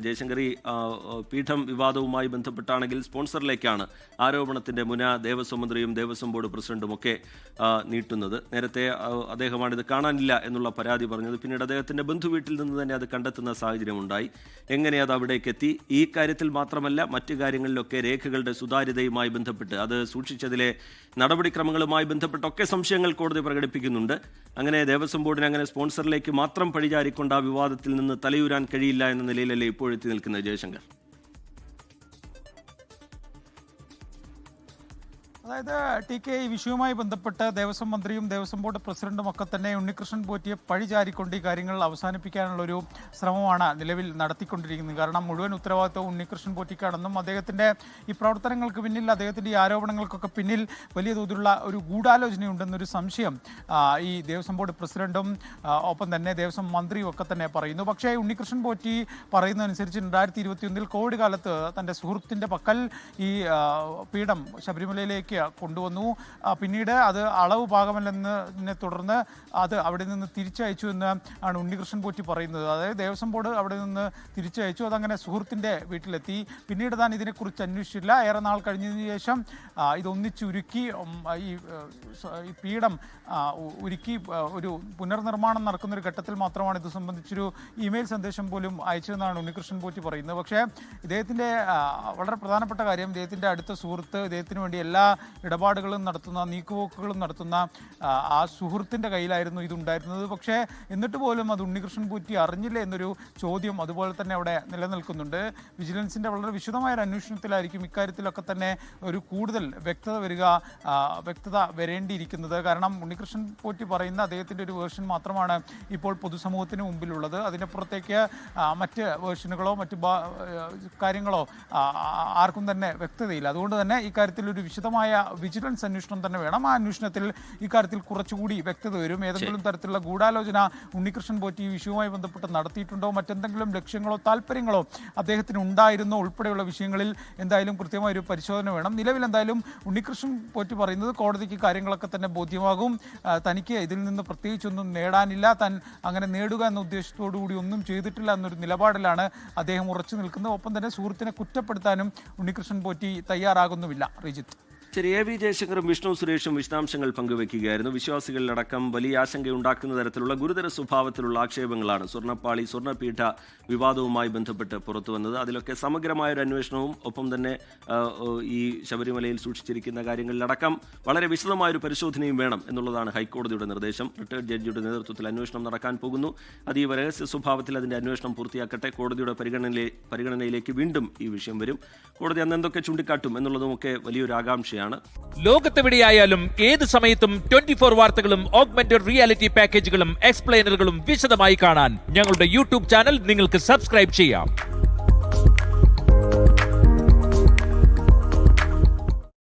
ജയശങ്കർ ഈ പീഠം വിവാദവുമായി ബന്ധപ്പെട്ടാണെങ്കിൽ സ്പോൺസറിലേക്കാണ് ആരോപണത്തിന്റെ മുന ദേവസ്വം മന്ത്രിയും ദേവസ്വം ബോർഡ് പ്രസിഡന്റും ഒക്കെ നീട്ടുന്നത്. നേരത്തെ അദ്ദേഹമാണ് ഇത് കാണാനില്ല എന്നുള്ള പരാതി പറഞ്ഞത്. പിന്നീട് അദ്ദേഹത്തിന്റെ ബന്ധുവീട്ടിൽ നിന്ന് തന്നെ അത് കണ്ടെത്തുന്ന സാഹചര്യമുണ്ടായി. എങ്ങനെ അത് അവിടേക്ക് എത്തി? ഈ കാര്യത്തിൽ മാത്രമല്ല മറ്റു കാര്യങ്ങളിലൊക്കെ രേഖകളുടെ സുതാര്യതയുമായി ബന്ധപ്പെട്ട് അത് സൂക്ഷിച്ചതിലെ നടപടിക്രമങ്ങളുമായി ബന്ധപ്പെട്ടൊക്കെ സംശയങ്ങൾ കോടതി പ്രകടിപ്പിക്കുന്നുണ്ട്. അങ്ങനെ ദേവസ്വം ബോർഡിന് അങ്ങനെ സ്പോൺസറിലേക്ക് മാത്രം പഴിചാരിക്കൊണ്ട് ആ വിവാദത്തിൽ നിന്ന് തലയൂരാൻ കഴിയില്ല എന്ന നിലയിലല്ലേ ഇപ്പോഴെത്തി നിൽക്കുന്നത് ജയശങ്കർ? അതായത് ടി കെ, ഈ വിഷയവുമായി ബന്ധപ്പെട്ട് ദേവസ്വം മന്ത്രിയും ദേവസ്വം ബോർഡ് പ്രസിഡന്റും ഒക്കെ തന്നെ ഉണ്ണികൃഷ്ണൻ പോറ്റിയെ പഴിചാരിക്കൊണ്ട് ഈ കാര്യങ്ങൾ അവസാനിപ്പിക്കാനുള്ളൊരു ശ്രമമാണ് നിലവിൽ നടത്തിക്കൊണ്ടിരിക്കുന്നത്. കാരണം മുഴുവൻ ഉത്തരവാദിത്വം ഉണ്ണികൃഷ്ണൻ പോറ്റിക്കാണെന്നും അദ്ദേഹത്തിൻ്റെ ഈ പ്രവർത്തനങ്ങൾക്ക് പിന്നിൽ, അദ്ദേഹത്തിൻ്റെ ഈ ആരോപണങ്ങൾക്കൊക്കെ പിന്നിൽ വലിയ തോതിലുള്ള ഒരു ഗൂഢാലോചനയുണ്ടെന്നൊരു സംശയം ഈ ദേവസ്വം ബോർഡ് പ്രസിഡന്റും ഒപ്പം തന്നെ ദേവസ്വം മന്ത്രിയും ഒക്കെ തന്നെ പറയുന്നു. പക്ഷേ ഉണ്ണികൃഷ്ണൻ പോറ്റി പറയുന്നതനുസരിച്ച് 2021 കോവിഡ് കാലത്ത് തൻ്റെ സുഹൃത്തിൻ്റെ പക്കൽ ഈ പീഠം ശബരിമലയിലേക്ക് കൊണ്ടുവന്നു. പിന്നീട് അത് അളവ് പാകമല്ലെന്നതിനെ തുടർന്ന് അത് അവിടെ നിന്ന് തിരിച്ചയച്ചു എന്ന് ആണ് ഉണ്ണികൃഷ്ണൻ പോറ്റി പറയുന്നത്. അതായത് ദേവസ്വം ബോർഡ് അവിടെ നിന്ന് തിരിച്ചയച്ചു. അതങ്ങനെ സുഹൃത്തിൻ്റെ വീട്ടിലെത്തി. പിന്നീട് താൻ ഇതിനെക്കുറിച്ച് അന്വേഷിച്ചില്ല. ഏറെ നാൾ കഴിഞ്ഞതിന് ശേഷം ഇതൊന്നിച്ചുരുക്കി ഈ പീഠം ഒരുക്കി ഒരു പുനർനിർമ്മാണം നടക്കുന്നൊരു ഘട്ടത്തിൽ മാത്രമാണ് ഇത് സംബന്ധിച്ചൊരു ഇമെയിൽ സന്ദേശം പോലും അയച്ചതെന്നാണ് ഉണ്ണികൃഷ്ണൻ പോറ്റി പറയുന്നത്. പക്ഷേ ഇദ്ദേഹത്തിൻ്റെ വളരെ പ്രധാനപ്പെട്ട കാര്യം, ഇദ്ദേഹത്തിൻ്റെ അടുത്ത സുഹൃത്ത്, ഇദ്ദേഹത്തിന് വേണ്ടി എല്ലാ ഇടപാടുകളും നടത്തുന്ന, നീക്കുപോക്കുകളും നടത്തുന്ന ആ സുഹൃത്തിൻ്റെ കയ്യിലായിരുന്നു ഇതുണ്ടായിരുന്നത്. പക്ഷേ എന്നിട്ട് പോലും അത് ഉണ്ണികൃഷ്ണൻ പോറ്റി അറിഞ്ഞില്ല എന്നൊരു ചോദ്യം അതുപോലെ തന്നെ അവിടെ നിലനിൽക്കുന്നുണ്ട്. വിജിലൻസിൻ്റെ വളരെ വിശദമായ ഒരു അന്വേഷണത്തിലായിരിക്കും ഇക്കാര്യത്തിലൊക്കെ തന്നെ ഒരു കൂടുതൽ വ്യക്തത വരേണ്ടിയിരിക്കുന്നത്. കാരണം ഉണ്ണികൃഷ്ണൻ പോറ്റി പറയുന്ന അദ്ദേഹത്തിൻ്റെ ഒരു വേർഷൻ മാത്രമാണ് ഇപ്പോൾ പൊതുസമൂഹത്തിന് മുമ്പിലുള്ളത്. അതിനപ്പുറത്തേക്ക് മറ്റ് വേർഷനുകളോ മറ്റ് കാര്യങ്ങളോ ആർക്കും തന്നെ വ്യക്തതയില്ല. അതുകൊണ്ട് തന്നെ ഇക്കാര്യത്തിൽ ഒരു വിശദമായ വിജിലൻസ് അന്വേഷണം തന്നെ വേണം. ആ അന്വേഷണത്തിൽ ഇക്കാര്യത്തിൽ കുറച്ചുകൂടി വ്യക്തത വരും. ഏതെങ്കിലും തരത്തിലുള്ള ഗൂഢാലോചന ഉണ്ണികൃഷ്ണൻ പോറ്റി ഈ വിഷയവുമായി ബന്ധപ്പെട്ട് നടത്തിയിട്ടുണ്ടോ, മറ്റെന്തെങ്കിലും ലക്ഷ്യങ്ങളോ താല്പര്യങ്ങളോ അദ്ദേഹത്തിന് ഉണ്ടായിരുന്നോ ഉൾപ്പെടെയുള്ള വിഷയങ്ങളിൽ എന്തായാലും കൃത്യമായൊരു പരിശോധന വേണം. നിലവിൽ എന്തായാലും ഉണ്ണികൃഷ്ണൻ പോറ്റി പറയുന്നത് കോടതിക്ക് കാര്യങ്ങളൊക്കെ തന്നെ ബോധ്യമാകും. തനിക്ക് ഇതിൽ നിന്ന് പ്രത്യേകിച്ചൊന്നും നേടാനില്ല, താൻ അങ്ങനെ നേടുക എന്ന ഉദ്ദേശത്തോടു കൂടി ഒന്നും ചെയ്തിട്ടില്ല എന്നൊരു നിലപാടിലാണ് അദ്ദേഹം ഉറച്ചു നിൽക്കുന്നത്. ഒപ്പം തന്നെ സുഹൃത്തിനെ കുറ്റപ്പെടുത്താനും ഉണ്ണികൃഷ്ണൻ പോറ്റി തയ്യാറാകുന്നുമില്ല. റിജിത്ത്. ശരി, എ വി ജയശങ്കറും വിഷ്ണു സുരേഷും വിശദാംശങ്ങൾ പങ്കുവയ്ക്കുകയായിരുന്നു. വിശ്വാസികളിലടക്കം വലിയ ആശങ്കയുണ്ടാക്കുന്ന തരത്തിലുള്ള ഗുരുതര സ്വഭാവത്തിലുള്ള ആക്ഷേപങ്ങളാണ് സ്വർണ്ണപ്പാളി സ്വർണ്ണപീഠ വിവാദവുമായി ബന്ധപ്പെട്ട് പുറത്തു വന്നത്. അതിലൊക്കെ സമഗ്രമായൊരു അന്വേഷണവും ഒപ്പം തന്നെ ഈ ശബരിമലയിൽ സൂക്ഷിച്ചിരിക്കുന്ന കാര്യങ്ങളിലടക്കം വളരെ വിശദമായൊരു പരിശോധനയും വേണം എന്നുള്ളതാണ് ഹൈക്കോടതിയുടെ നിർദ്ദേശം. റിട്ടയർഡ് ജഡ്ജിയുടെ നേതൃത്വത്തിൽ അന്വേഷണം നടക്കാൻ പോകുന്നു. അതീവ രഹസ്യ സ്വഭാവത്തിൽ അതിന്റെ അന്വേഷണം പൂർത്തിയാക്കട്ടെ. കോടതിയുടെ പരിഗണനയിലേക്ക് വീണ്ടും ഈ വിഷയം വരും. കോടതി അന്ന് എന്തൊക്കെ ചൂണ്ടിക്കാട്ടും എന്നുള്ളതുമൊക്കെ വലിയൊരു ആകാംക്ഷയാണ്. ലോകത്തെവിടെയായാലും ഏത് സമയത്തും 24 വാർത്തകളും ഓഗ്മെന്റഡ് റിയാലിറ്റി പാക്കേജുകളും എക്സ്പ്ലെയിനറുകളും വിശദമായി കാണാൻ ഞങ്ങളുടെ യൂട്യൂബ് ചാനൽ നിങ്ങൾക്ക് സബ്സ്ക്രൈബ് ചെയ്യാം.